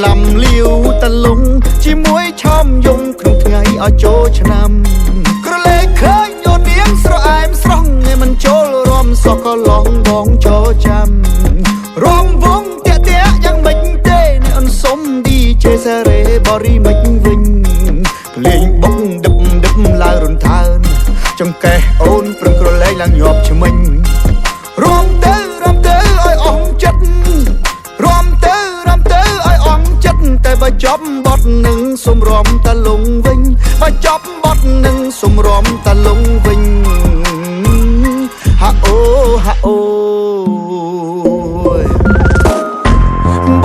លំលាវតលងជាមួយឆោមយំក្នុងថ្ងៃឲ្យចូលឆ្នាំក្រលេឃើញអូននាងស្រអែមស្រស់ឯមិនចូលរំសក់ក៏ឡងបងចូលចាំរំវងតាក់យ៉ាងមិនទេនេះអូនសុំឌីជេសារ៉េបរីមិនវិញលេងបុកដឹបឡើងរន្កើនចង្កេះអូនប្រឹងក្រឡែងឡើងញាប់ឆ្មិញរំទៅឲ្យអស់ចិត្តរំទៅឲ្យអស់ចិត្តតែបើចប់បត់នឹងសុំរំតលងវិញបើចប់បត់នឹងសុំរំតលងវិញហាអូ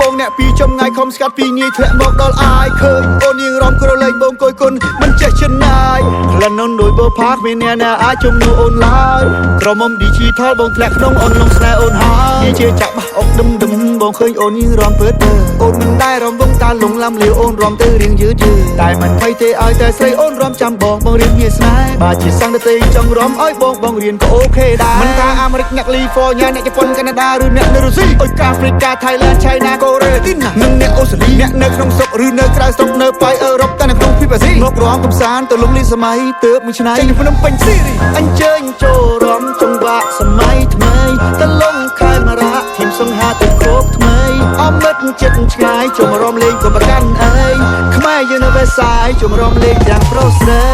បងអ្នកពីចំងាយខំស្កាត់ពីងាយធ្លាក់មកដល់អាយឃើញអូនយើងរំក្រឡែងបងគយគុណមិនចេះចិនណាយក្លិនអូនដូចបើផាគ្មានអ្នកណាអាចជំនួសអូនឡើយក្រមុំ digital បងធ្លាក់ក្នុងអូនលងស្នេហ៍អូនហើយជាចាក់បះអុកដឹមបងឃើញអូនយើងរំពើទៅអូនមិនដែររំវងតាលងឡាំលាវអូនរំទៅរៀងយឺតតែមិនភ័យទេឲ្យតែស្រីអូនរំចាំបងរៀនងាយស្នេហ៍បើជាសង្កទេចង់រំឲ្យបងរៀនក៏អូខេដែរមិនថាអាមេរិកអ្នកលីហ្វ័រញ៉ាអ្នកជប៉ុនកាណាដាឬអ្នកនៅរុស្ស៊ីអុយកាហ្វ្រិកាថៃឡែនឆៃណាកូរ៉េទីណានិងអ្នកអូស្ត្រាលីអ្នកនៅក្នុងស្រុកឬនៅក្រៅស្រុកនៅប៉ៃអឺរ៉ុបតែនៅក្នុងភីបអាស៊ីមករំកំសាន្តទៅលំលីសម័យទើបមួយឆ្នាំចេញពីភ្នំពេញស៊ីរីអញ្ជើញចូលរំចង្វាក់សម័យថ្មីទៅលងខេមរៈធីមសង្ហាទៅគ្រប់ថ្មីអមិតចិត្តឆ្ងាយចូលរំលេងក៏ប្រកាន់អីខ្មែរយើងនៅវាសាយចូលរំលេងយ៉ាងប្រុសស្រី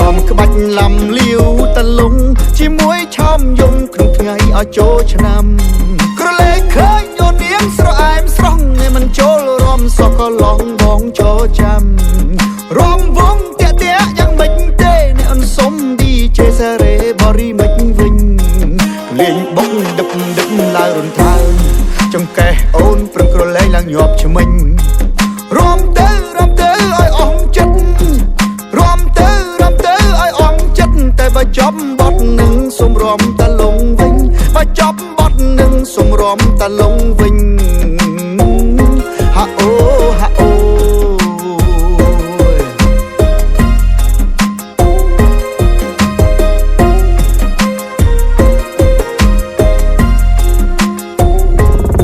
រំក្បាច់លំលាវតលងជាមួយឆោមយំក្នុងថ្ងៃឲ្យចូលឆ្នាំក្រលេឃើញអូននាងស្រអែមស្រស់ឯមិនចូលរំសក់ក៏ឡងបងចូលចាំរំវងតាក់យ៉ាងមិនទេនេះអូនសុំឌីជេសារ៉េបរីមិនវិញលេងបុកដឹបឡើងរន្កើនចង្កេះអូនប្រឹងក្រឡែងឡើងញាប់ឆ្មិញរំទៅឲ្យអស់ចិត្តរំទៅឲ្យអស់ចិត្តតែបើចប់បត់នឹងសុំរំតលងវិញបើចប់បត់នឹងសុំរំតលង